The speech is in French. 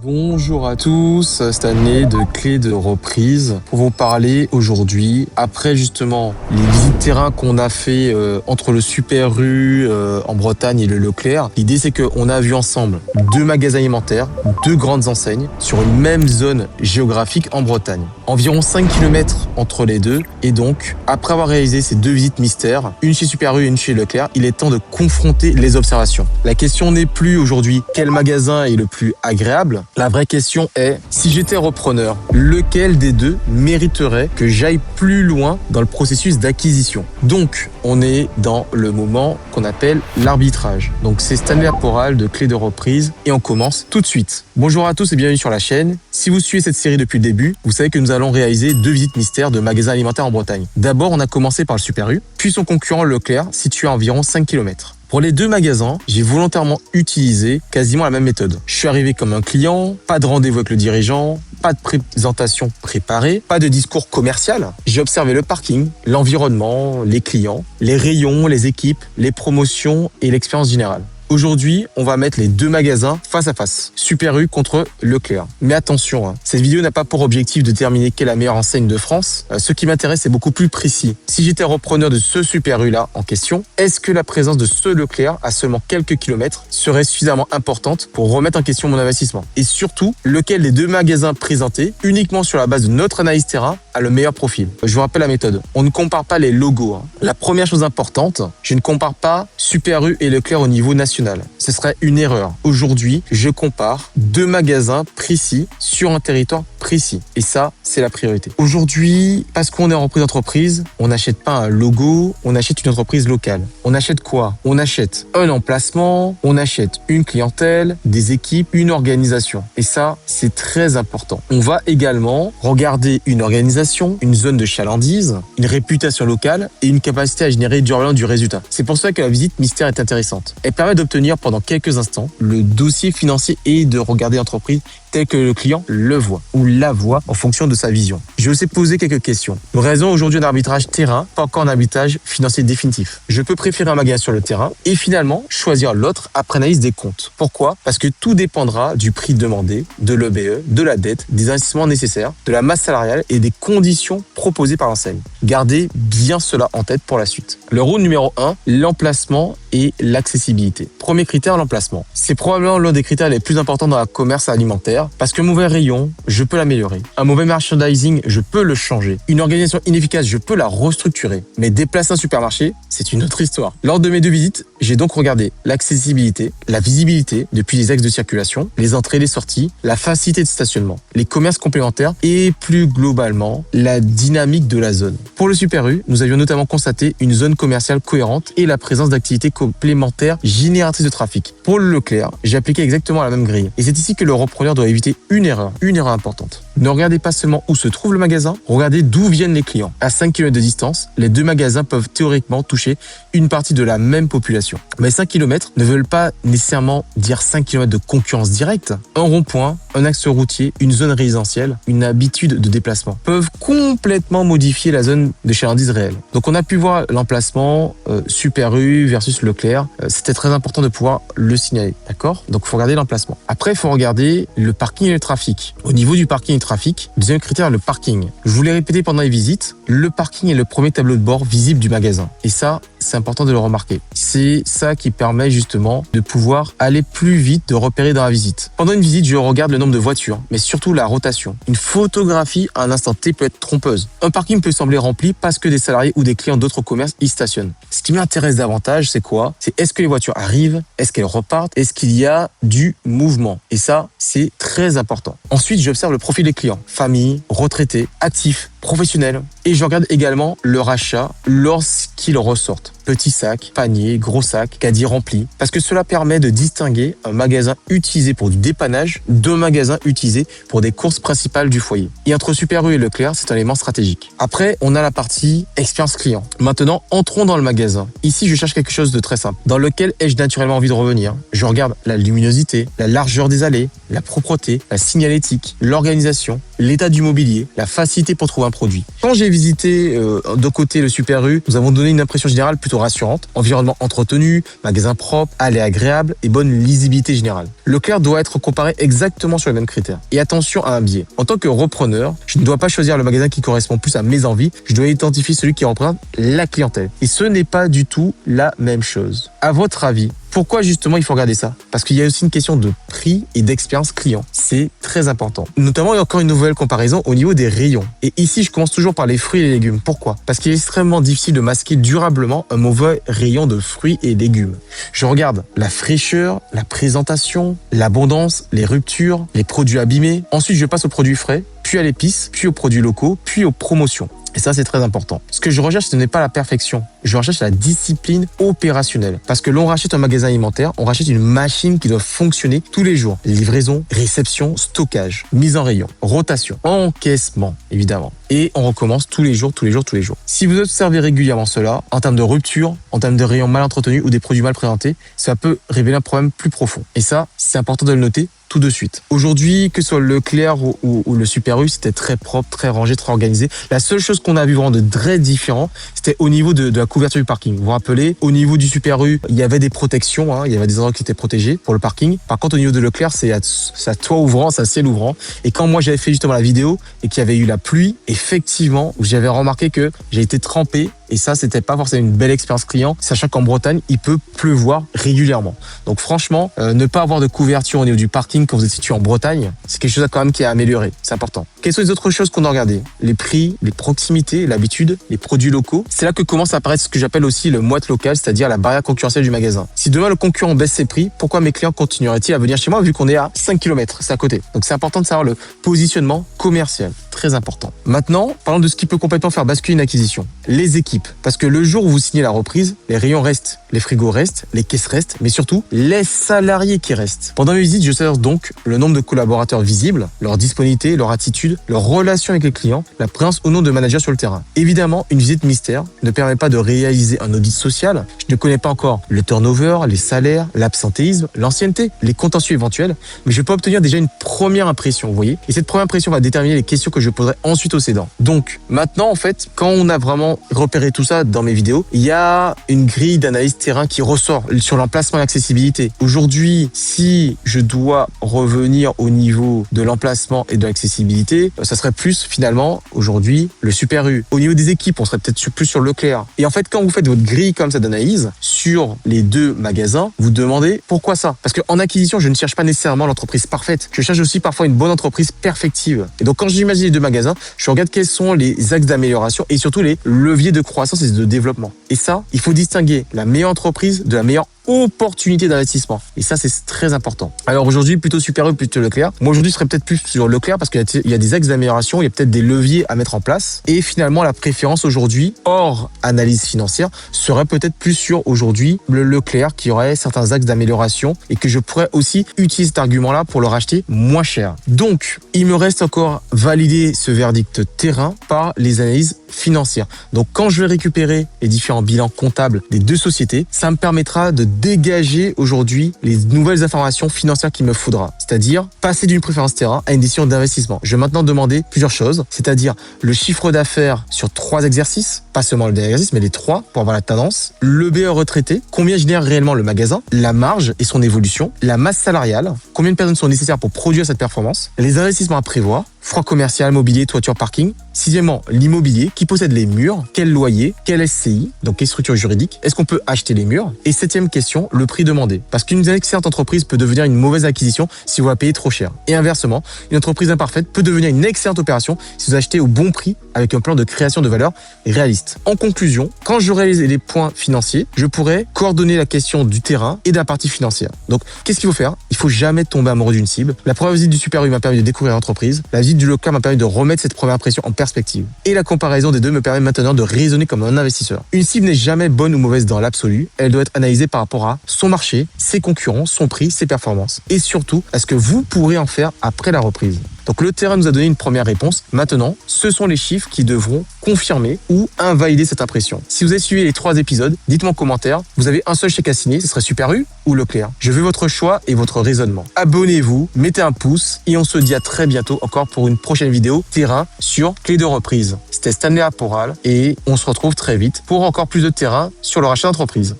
Bonjour à tous, Stanley de Clés de Reprise pour vous parler aujourd'hui, après justement les visites terrain qu'on a fait entre le Super U en Bretagne et le Leclerc. L'idée c'est qu'on a vu ensemble 2 magasins alimentaires, 2 grandes enseignes sur une même zone géographique en Bretagne. Environ 5 km entre les deux, et donc après avoir réalisé ces 2 visites mystères, une chez Super U et une chez Leclerc, il est temps de confronter les observations. La question n'est plus aujourd'hui quel magasin est le plus agréable. La vraie question est, si j'étais repreneur, lequel des deux mériterait que j'aille plus loin dans le processus d'acquisition? Donc, on est dans le moment qu'on appelle l'arbitrage. Donc, c'est Stanley Aporal de Clés de Reprise et on commence tout de suite. Bonjour à tous et bienvenue sur la chaîne. Si vous suivez cette série depuis le début, vous savez que nous allons réaliser 2 visites mystères de magasins alimentaires en Bretagne. D'abord, on a commencé par le Super U, puis son concurrent Leclerc, situé à environ 5 km. Pour les 2 magasins, j'ai volontairement utilisé quasiment la même méthode. Je suis arrivé comme un client, pas de rendez-vous avec le dirigeant, pas de présentation préparée, pas de discours commercial. J'ai observé le parking, l'environnement, les clients, les rayons, les équipes, les promotions et l'expérience générale. Aujourd'hui, on va mettre les 2 magasins face à face. Super U contre Leclerc. Mais attention, cette vidéo n'a pas pour objectif de déterminer quelle est la meilleure enseigne de France. Ce qui m'intéresse, c'est beaucoup plus précis. Si j'étais repreneur de ce Super U là en question, est-ce que la présence de ce Leclerc à seulement quelques kilomètres serait suffisamment importante pour remettre en question mon investissement? Et surtout, lequel des 2 magasins présentés, uniquement sur la base de notre analyse terrain, a le meilleur profil? Je vous rappelle la méthode. On ne compare pas les logos. La première chose importante, je ne compare pas Super U et Leclerc au niveau national. Ce serait une erreur. Aujourd'hui, je compare 2 magasins précis sur un territoire précis. Et ça, c'est la priorité. Aujourd'hui, parce qu'on est en reprise d'entreprise, on n'achète pas un logo, on achète une entreprise locale. On achète quoi? On achète un emplacement, on achète une clientèle, des équipes, une organisation. Et ça, c'est très important. On va également regarder une organisation, une zone de chalandise, une réputation locale et une capacité à générer durablement du résultat. C'est pour ça que la visite mystère est intéressante. Elle permet d'obtenir pendant quelques instants le dossier financier et de regarder l'entreprise tel que le client le voit ou la voit en fonction de sa vision. Je vais aussi poser quelques questions. Nous réalisons aujourd'hui un arbitrage terrain, pas encore un arbitrage financier définitif. Je peux préférer un magasin sur le terrain et finalement choisir l'autre après analyse des comptes. Pourquoi? Parce que tout dépendra du prix demandé, de l'EBE, de la dette, des investissements nécessaires, de la masse salariale et des conditions proposées par l'enseigne. Gardez bien cela en tête pour la suite. Le rôle numéro 1, l'emplacement et l'accessibilité. Premier critère, l'emplacement. C'est probablement l'un des critères les plus importants dans le commerce alimentaire parce qu'un mauvais rayon, je peux l'améliorer. Un mauvais merchandising, je peux le changer. Une organisation inefficace, je peux la restructurer. Mais déplacer un supermarché, c'est une autre histoire. Lors de mes 2 visites, j'ai donc regardé l'accessibilité, la visibilité depuis les axes de circulation, les entrées et les sorties, la facilité de stationnement, les commerces complémentaires et plus globalement, la dynamique de la zone. Pour le Super U, nous avions notamment constaté une zone commerciale cohérente et la présence d'activités complémentaires génératrices de trafic. Pour le Leclerc, j'ai appliqué exactement la même grille. Et c'est ici que le repreneur doit éviter une erreur importante. Ne regardez pas seulement où se trouve le magasin, regardez d'où viennent les clients. À 5 km de distance, les 2 magasins peuvent théoriquement toucher une partie de la même population. Mais 5 km ne veulent pas nécessairement dire 5 km de concurrence directe. Un rond-point, un axe routier, une zone résidentielle, une habitude de déplacement peuvent complètement modifier la zone de chalandise réelle. Donc on a pu voir l'emplacement Super U versus Leclerc. C'était très important de pouvoir le signaler, d'accord? Donc il faut regarder l'emplacement. Après, il faut regarder le parking et le trafic. Au niveau du parking et du trafic, deuxième critère, le parking. Je vous l'ai répété pendant les visites, le parking est le premier tableau de bord visible du magasin. Et ça, c'est important de le remarquer. C'est ça qui permet justement de pouvoir aller plus vite, de repérer dans la visite. Pendant une visite, je regarde le nombre de voitures, mais surtout la rotation. Une photographie à un instant T peut être trompeuse. Un parking peut sembler rempli parce que des salariés ou des clients d'autres commerces y stationnent. Ce qui m'intéresse davantage, c'est quoi? C'est est-ce que les voitures arrivent? Est-ce qu'elles repartent? Est-ce qu'il y a du mouvement? Et ça, c'est très important. Ensuite, j'observe le profil des clients. Famille, retraités, actifs, professionnels. Et je regarde également leur achat lorsqu'ils ressortent. Petit sac, panier, gros sac, caddie rempli. Parce que cela permet de distinguer un magasin utilisé pour du dépannage d'un magasin utilisé pour des courses principales du foyer. Et entre Super U et Leclerc, c'est un élément stratégique. Après, on a la partie expérience client. Maintenant, entrons dans le magasin. Ici, je cherche quelque chose de très simple. Dans lequel ai-je naturellement envie de revenir? Je regarde la luminosité, la largeur des allées, la propreté, la signalétique, l'organisation, l'état du mobilier, la facilité pour trouver un produit. Quand j'ai visité de côté le Super U, nous avons donné une impression générale plutôt rassurante, environnement entretenu, magasin propre, allée agréable et bonne lisibilité générale. Leclerc doit être comparé exactement sur les mêmes critères. Et attention à un biais. En tant que repreneur, je ne dois pas choisir le magasin qui correspond plus à mes envies, je dois identifier celui qui représente la clientèle. Et ce n'est pas du tout la même chose. À votre avis, pourquoi justement il faut regarder ça? Parce qu'il y a aussi une question de prix et d'expérience client. C'est très important. Notamment, il y a encore une nouvelle comparaison au niveau des rayons. Et ici, je commence toujours par les fruits et les légumes. Pourquoi? Parce qu'il est extrêmement difficile de masquer durablement un mauvais rayon de fruits et légumes. Je regarde la fraîcheur, la présentation, l'abondance, les ruptures, les produits abîmés. Ensuite, je passe aux produits frais, puis à l'épice, puis aux produits locaux, puis aux promotions. Et ça, c'est très important. Ce que je recherche, ce n'est pas la perfection. Je recherche la discipline opérationnelle. Parce que l'on rachète un magasin alimentaire, on rachète une machine qui doit fonctionner tous les jours. Livraison, réception, stockage, mise en rayon, rotation, encaissement, évidemment. Et on recommence tous les jours, tous les jours, tous les jours. Si vous observez régulièrement cela, en termes de rupture, en termes de rayons mal entretenus ou des produits mal présentés, ça peut révéler un problème plus profond. Et ça, c'est important de le noter tout de suite. Aujourd'hui, que ce soit le Leclerc ou le Super U, c'était très propre, très rangé, très organisé. La seule chose qu'on a vu vraiment de très différent, c'était au niveau de la couverture du parking. Vous vous rappelez, au niveau du Super U, il y avait des protections, il y avait des endroits qui étaient protégés pour le parking. Par contre, au niveau de Leclerc, c'est à toit ouvrant, c'est à ciel ouvrant. Et quand moi j'avais fait justement la vidéo et qu'il y avait eu la pluie, effectivement, j'avais remarqué que j'ai été trempé. Et ça, c'était pas forcément une belle expérience client, sachant qu'en Bretagne, il peut pleuvoir régulièrement. Donc franchement, ne pas avoir de couverture au niveau du parking quand vous êtes situé en Bretagne, c'est quelque chose quand même qui est amélioré. C'est important. Quelles sont les autres choses qu'on a regardées? Les prix, les proximités, l'habitude, les produits locaux. C'est là que commence à apparaître ce que j'appelle aussi le moat local, c'est-à-dire la barrière concurrentielle du magasin. Si demain le concurrent baisse ses prix, pourquoi mes clients continueraient-ils à venir chez moi vu qu'on est à 5 km, c'est à côté. Donc c'est important de savoir le positionnement commercial. Très important. Maintenant, parlons de ce qui peut complètement faire basculer une acquisition. Les équipes. Parce que le jour où vous signez la reprise, les rayons restent, les frigos restent, les caisses restent, mais surtout, les salariés qui restent. Pendant mes visites, je observe donc le nombre de collaborateurs visibles, leur disponibilité, leur attitude, leur relation avec les clients, la présence ou non de managers sur le terrain. Évidemment, une visite mystère ne permet pas de réaliser un audit social. Je ne connais pas encore le turnover, les salaires, l'absentéisme, l'ancienneté, les contentieux éventuels, mais je peux obtenir déjà une première impression, vous voyez. Et cette première impression va déterminer les questions que je poserai ensuite au cédant. Donc, maintenant, en fait, quand on a vraiment repéré tout ça dans mes vidéos, il y a une grille d'analyse terrain qui ressort sur l'emplacement et l'accessibilité. Aujourd'hui, si je dois revenir au niveau de l'emplacement et de l'accessibilité, ça serait plus finalement aujourd'hui le Super U. Au niveau des équipes, on serait peut-être plus sur Leclerc. Et en fait, quand vous faites votre grille comme ça d'analyse sur les deux magasins, vous demandez pourquoi ça? Parce qu'en acquisition, je ne cherche pas nécessairement l'entreprise parfaite. Je cherche aussi parfois une bonne entreprise perfective. Et donc, quand j'imagine les deux magasins, je regarde quels sont les axes d'amélioration et surtout les leviers de croissance et de développement. Et ça, il faut distinguer la meilleure entreprise de la meilleure opportunité d'investissement. Et ça, c'est très important. Alors aujourd'hui, plutôt Super U, plutôt Leclerc. Moi, aujourd'hui, je serais peut-être plus sur Leclerc parce qu'il y a des axes d'amélioration, il y a peut-être des leviers à mettre en place. Et finalement, la préférence aujourd'hui, hors analyse financière, serait peut-être plus sur aujourd'hui le Leclerc qui aurait certains axes d'amélioration et que je pourrais aussi utiliser cet argument-là pour le racheter moins cher. Donc, il me reste encore valider ce verdict terrain par les analyses financières. Donc, quand je vais récupérer les différents bilans comptables des deux sociétés, ça me permettra de dégager aujourd'hui les nouvelles informations financières qu'il me faudra. C'est-à-dire passer d'une préférence terrain à une décision d'investissement. Je vais maintenant demander plusieurs choses, c'est-à-dire le chiffre d'affaires sur 3 exercices, pas seulement le dernier exercice, mais les 3 pour avoir la tendance, le BE retraité, combien génère réellement le magasin, la marge et son évolution, la masse salariale, combien de personnes sont nécessaires pour produire cette performance, les investissements à prévoir, froid commercial, mobilier, toiture, parking. Sixièmement, l'immobilier, qui possède les murs, quel loyer, quel SCI, donc quelle structure juridique, est-ce qu'on peut acheter les murs? Et septième question, le prix demandé. Parce qu'une excellente entreprise peut devenir une mauvaise acquisition si vous la payez trop cher. Et inversement, une entreprise imparfaite peut devenir une excellente opération si vous achetez au bon prix avec un plan de création de valeur réaliste. En conclusion, quand j'aurai les points financiers, je pourrai coordonner la question du terrain et de la partie financière. Donc, qu'est-ce qu'il faut faire? Il faut jamais tomber amoureux d'une cible. La première visite du Super U m'a permis de découvrir l'entreprise. La visite du Leclerc m'a permis de remettre cette première impression en perspective. Et la comparaison des deux me permet maintenant de raisonner comme un investisseur. Une cible n'est jamais bonne ou mauvaise dans l'absolu. Elle doit être analysée par rapport à son marché, ses concurrents, son prix, ses performances. Et surtout, à ce que vous pourrez en faire après la reprise. Donc le terrain nous a donné une première réponse. Maintenant, ce sont les chiffres qui devront confirmer ou invalider cette impression. Si vous avez suivi les 3 épisodes, dites-moi en commentaire, vous avez un seul chèque à signer, ce serait Super U ou Leclerc? Je veux votre choix et votre raisonnement. Abonnez-vous, mettez un pouce et on se dit à très bientôt encore pour une prochaine vidéo terrain sur clé de reprise. C'était Stanley Aporal et on se retrouve très vite pour encore plus de terrain sur le rachat d'entreprise.